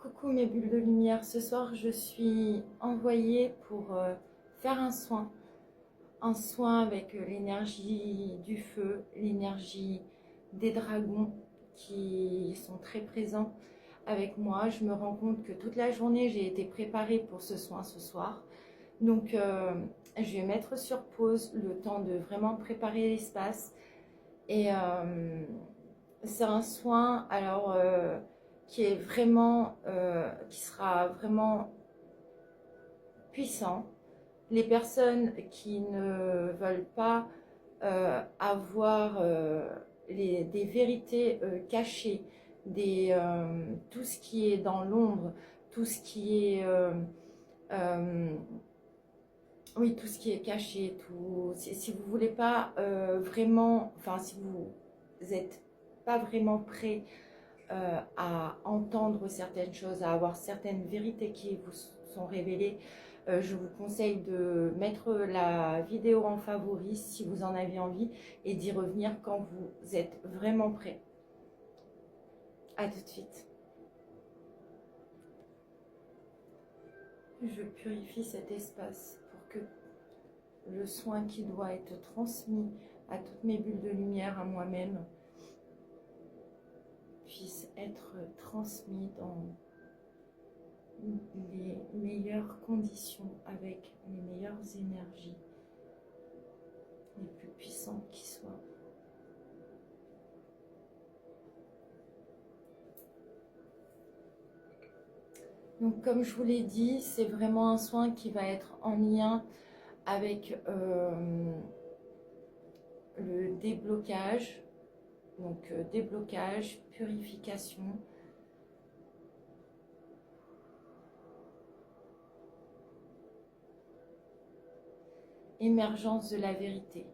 Coucou mes bulles de lumière, ce soir je suis envoyée pour faire un soin avec l'énergie du feu, l'énergie des dragons qui sont très présents avec moi. Je me rends compte que toute la journée j'ai été préparée pour ce soin ce soir. Donc je vais mettre sur pause le temps de vraiment préparer l'espace. Et c'est un soin qui est vraiment, qui sera vraiment puissant. Les personnes qui ne veulent pas avoir des vérités cachées, tout ce qui est dans l'ombre, tout ce qui est euh, oui, tout ce qui est caché, si vous voulez pas vraiment, enfin si vous n'êtes pas vraiment prêt à entendre certaines choses, à avoir certaines vérités qui vous sont révélées, je vous conseille de mettre la vidéo en favori si vous en avez envie et d'y revenir quand vous êtes vraiment prêt. À tout de suite. Je purifie cet espace pour que le soin qui doit être transmis à toutes mes bulles de lumière, à moi-même, puisse être transmis dans les meilleures conditions, avec les meilleures énergies, les plus puissantes qui soient. Donc comme je vous l'ai dit, c'est vraiment un soin qui va être en lien avec le déblocage, donc déblocage, purification, émergence de la vérité.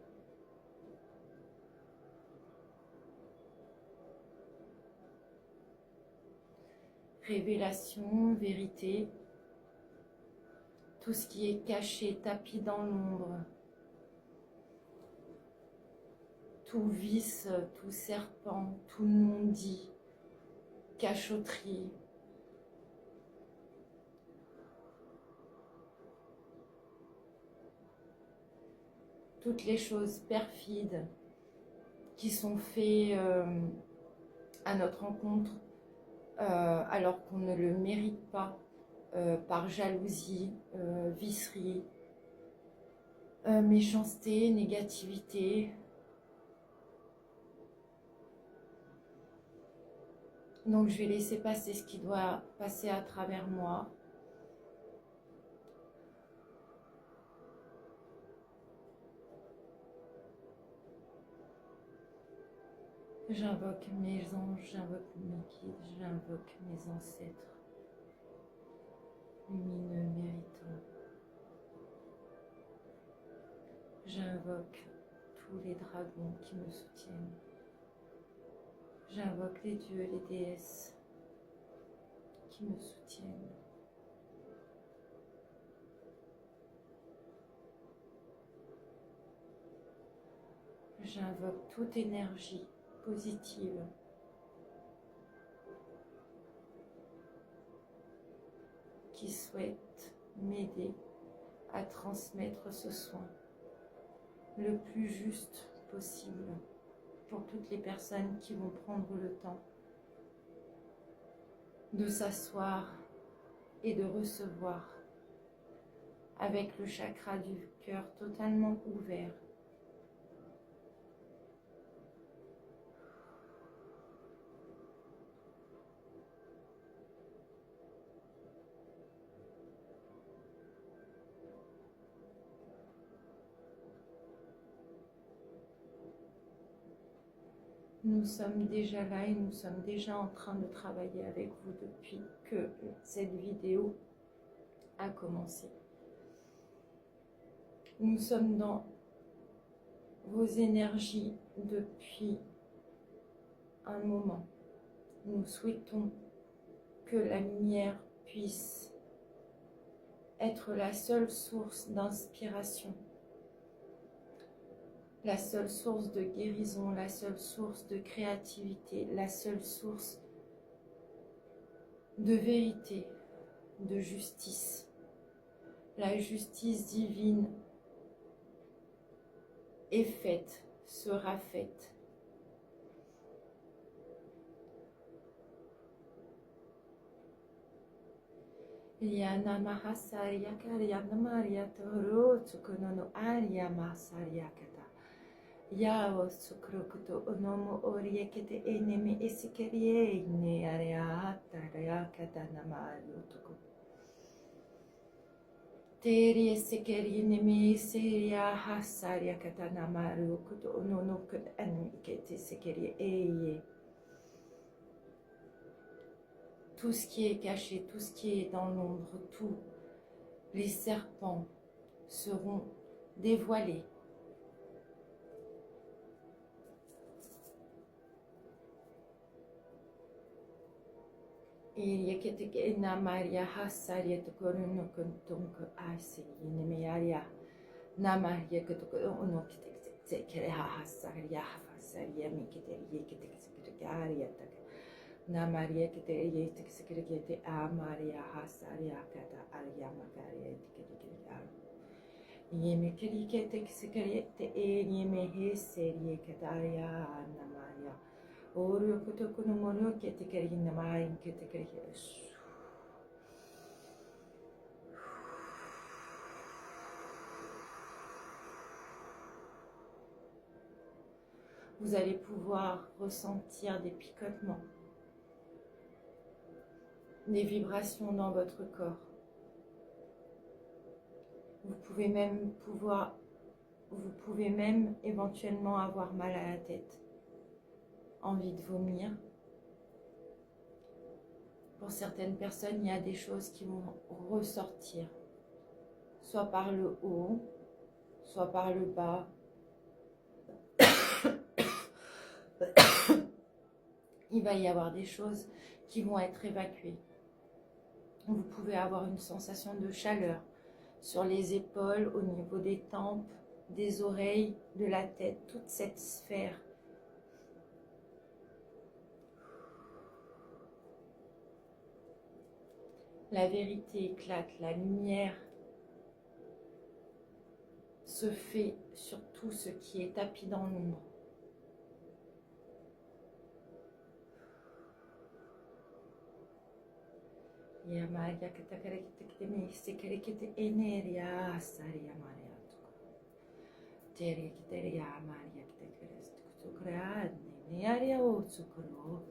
Révélation, vérité, tout ce qui est caché, tapis dans l'ombre, tout vice, tout serpent, tout non-dit, cachotterie. Toutes les choses perfides qui sont faites à notre rencontre alors qu'on ne le mérite pas, par jalousie, vicerie, méchanceté, négativité. Donc je vais laisser passer ce qui doit passer à travers moi. J'invoque mes anges, j'invoque mes guides, j'invoque mes ancêtres lumineux méritants. J'invoque tous les dragons qui me soutiennent. J'invoque les dieux et les déesses qui me soutiennent. J'invoque toute énergie positive qui souhaite m'aider à transmettre ce soin le plus juste possible pour toutes les personnes qui vont prendre le temps de s'asseoir et de recevoir avec le chakra du cœur totalement ouvert. Nous sommes déjà là et nous sommes déjà en train de travailler avec vous depuis que cette vidéo a commencé. Nous sommes dans vos énergies depuis un moment. Nous souhaitons que la lumière puisse être la seule source d'inspiration, la seule source de guérison, la seule source de créativité, la seule source de vérité, de justice. La justice divine est faite, sera faite. Yana Mahasarya Karyana Maria Toro Tsukunono Arya Mahasarya Kata. Yao Sukrokuto Onomo Oriekete Enemi Esikerie Ne Areata Rayakata Namario Toko. Teri Esikeri Nemi Seria Hasarya Kata Namario Kuto Onono Kut Anikete Sekeri Eye. Tout ce qui est caché, tout ce qui est dans l'ombre, tous les serpents seront dévoilés. Et Yeketeke Maria Hasaria Tokoruno Kuntunk Asi Nemiaria Namaria Kotokono Kereha Hasaria Hasaria Mikete Yeketekaria Namaria Kete Yekete Amaria Hasaria Kata Aria Makaria Tikiriar Yemekiri Kete Sekariete Yemehe Serie Kataria Namaria Oru Kotokuno Mono Ketekari Namarin Ketekari. Vous allez pouvoir ressentir des picotements, des vibrations dans votre corps. Vous pouvez même éventuellement avoir mal à la tête, envie de vomir. Pour certaines personnes, il y a des choses qui vont ressortir, soit par le haut, soit par le bas. Il va y avoir des choses qui vont être évacuées. Vous pouvez avoir une sensation de chaleur sur les épaules, au niveau des tempes, des oreilles, de la tête, toute cette sphère. La vérité éclate, la lumière se fait sur tout ce qui est tapis dans l'ombre. Yamaria katakarikitemi sekarikite eneria saria maria tuko. Tere kiteria maria kitakarist nearia otsukuro.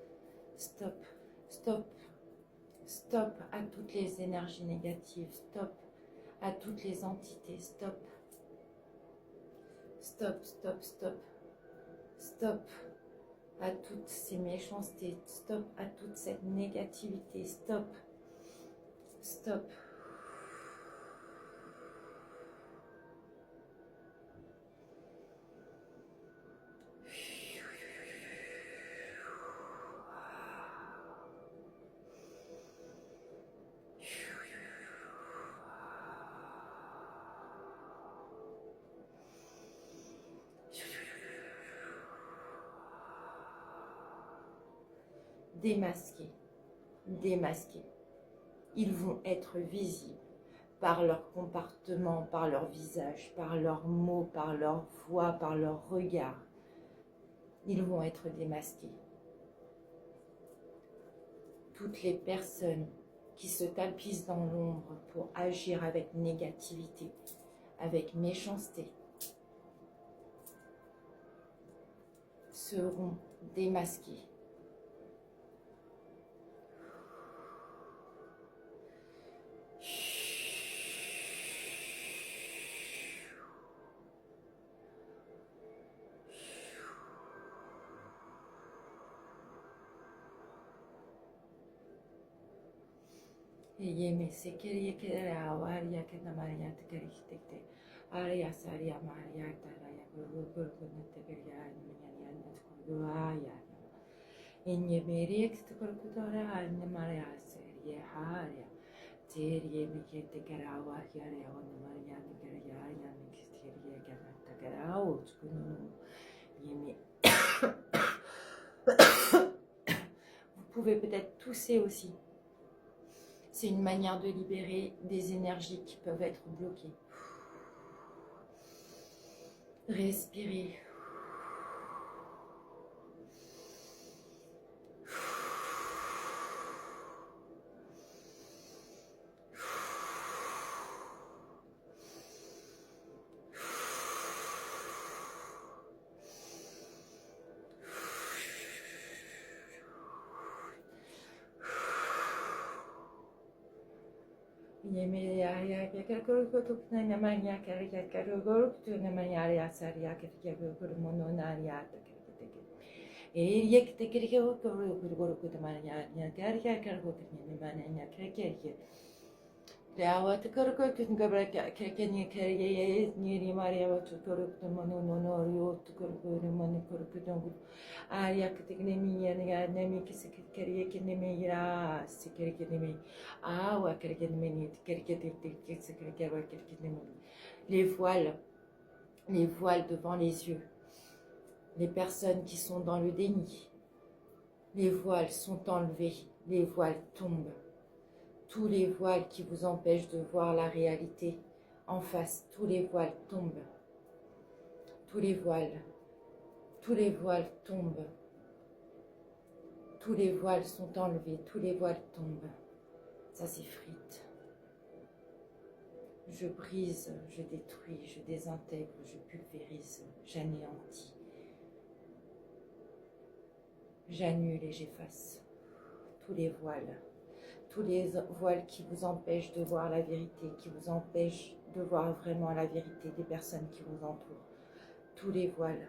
Stop, stop, stop à toutes les énergies négatives, stop à toutes les entités, stop. Stop, stop, stop, stop à toutes ces méchancetés, stop à toute cette négativité, stop. Stop. Démasqués, démasqués. Ils vont être visibles par leur comportement, par leur visage, par leurs mots, par leur voix, par leur regard. Ils vont être démasqués. Toutes les personnes qui se tapissent dans l'ombre pour agir avec négativité, avec méchanceté, seront démasquées. Yeme sekeri kera waria kena maria tekeri tekte aria saria maria taraya guru kunete keria nyanya nyanya inye berik tukurkutora ne maria seria haria terie mikete kera waria ne maria tekeria nyanya kisteria kana takera o tukunu yeme. Vous pouvez peut-être tousser aussi. C'est une manière de libérer des énergies qui peuvent être bloquées. Respirez. Les voiles devant les yeux, les personnes qui sont dans le déni, les voiles sont enlevés, les voiles tombent. Tous les voiles qui vous empêchent de voir la réalité en face, tous les voiles tombent. Tous les voiles tombent. Tous les voiles sont enlevés, tous les voiles tombent. Ça s'effrite. Je brise, je détruis, je désintègre, je pulvérise, j'anéantis. J'annule et j'efface tous les voiles qui vous empêchent de voir la vérité, qui vous empêchent de voir vraiment la vérité des personnes qui vous entourent. Tous les voiles.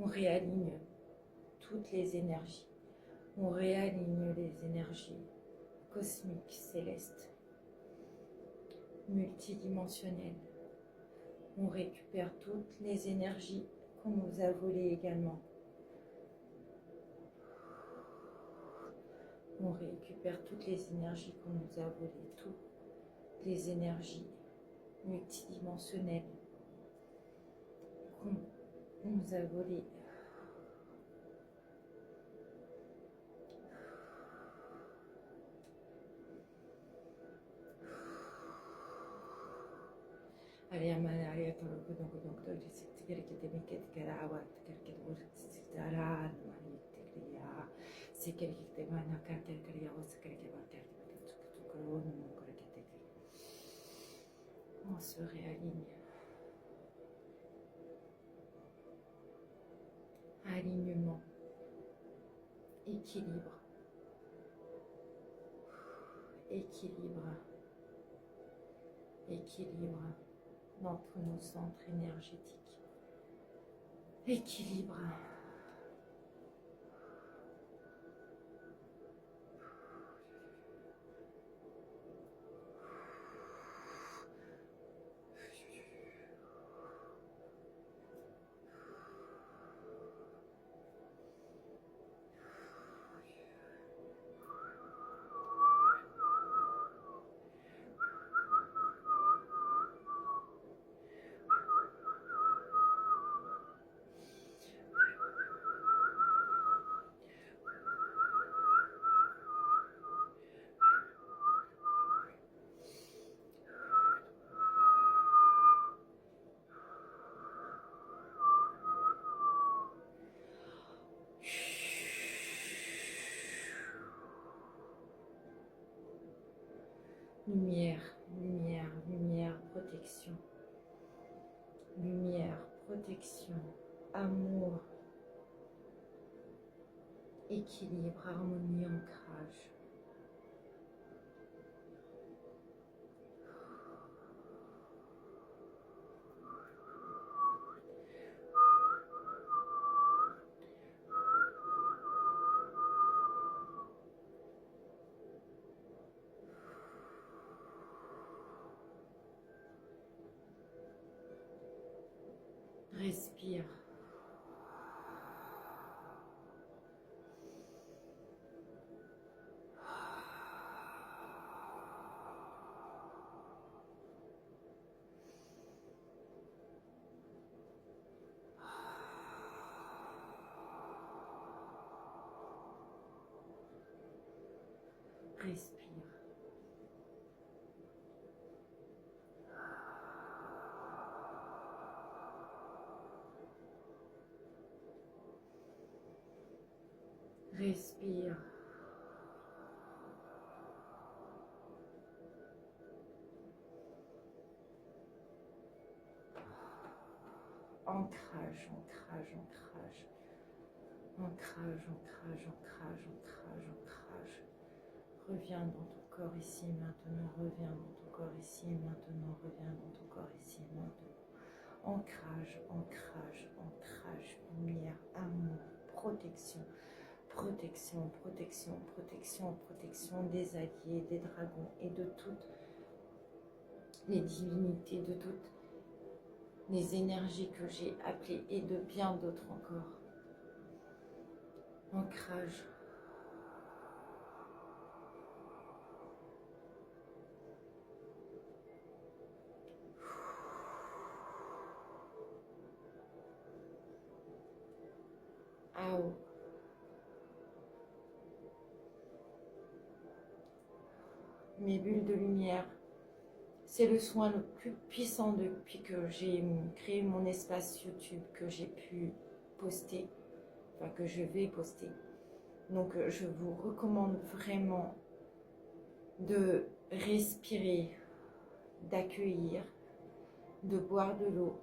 On réaligne toutes les énergies. On réaligne les énergies cosmiques, célestes, multidimensionnelles. On récupère toutes les énergies qu'on nous a volées également. On récupère toutes les énergies qu'on nous a volées, toutes les énergies multidimensionnelles qu'on nous a volées. On se réaligne. Alignement, équilibre, équilibre d'entre nos centres énergétiques. Équilibre. Lumière, lumière, lumière, protection. Lumière, protection, amour, équilibre, harmonie, ancrage. Respire. Respire. Respire. Ancrage, ancrage, ancrage. Ancrage, ancrage, ancrage, ancrage, ancrage. Reviens dans ton corps ici maintenant, reviens dans ton corps ici maintenant, reviens dans ton corps ici maintenant. Ancrage, ancrage, ancrage, lumière, amour, protection, protection, protection, protection, protection des alliés, des dragons et de toutes les divinités, de toutes les énergies que j'ai appelées et de bien d'autres encore. Ancrage. Ao. Mes bulles de lumière, c'est le soin le plus puissant depuis que j'ai créé mon espace YouTube, que j'ai pu poster, enfin que je vais poster. Donc je vous recommande vraiment de respirer, d'accueillir, de boire de l'eau.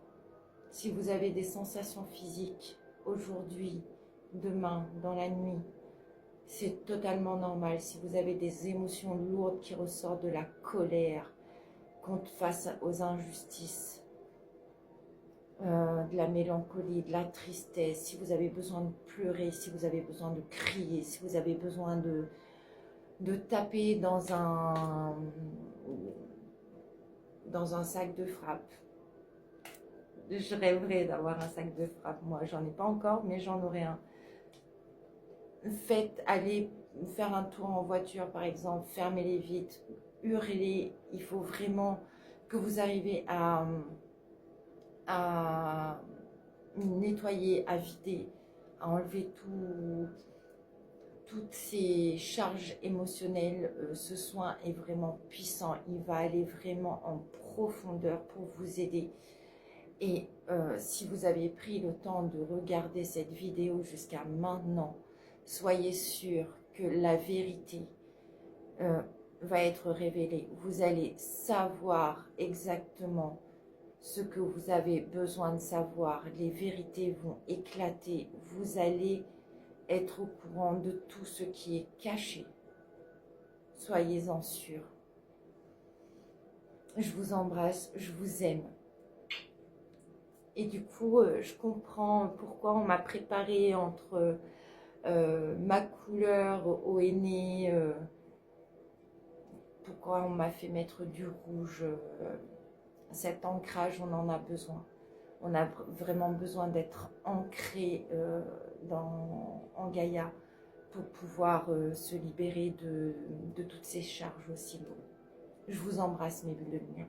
Si vous avez des sensations physiques aujourd'hui, demain, dans la nuit, c'est totalement normal. Si vous avez des émotions lourdes qui ressortent, de la colère face aux injustices, de la mélancolie, de la tristesse, si vous avez besoin de pleurer, si vous avez besoin de crier, si vous avez besoin de taper dans un sac de frappe. Je rêverais d'avoir un sac de frappe. Moi, j'en ai pas encore, mais j'en aurai un. Faites aller faire un tour en voiture, par exemple, fermez les vitres, hurlez. Il faut vraiment que vous arrivez à nettoyer, à vider, à enlever toutes ces charges émotionnelles. Ce soin est vraiment puissant. Il va aller vraiment en profondeur pour vous aider. Et si vous avez pris le temps de regarder cette vidéo jusqu'à maintenant, soyez sûr que la vérité va être révélée. Vous allez savoir exactement ce que vous avez besoin de savoir. Les vérités vont éclater. Vous allez être au courant de tout ce qui est caché. Soyez-en sûrs. Je vous embrasse, je vous aime. Et du coup, je comprends pourquoi on m'a préparé entre ma couleur au henné, pourquoi on m'a fait mettre du rouge. Cet ancrage, on en a besoin. On a vraiment besoin d'être ancré en Gaïa pour pouvoir se libérer de toutes ces charges aussi lourdes. Je vous embrasse, mes bulles de lumière.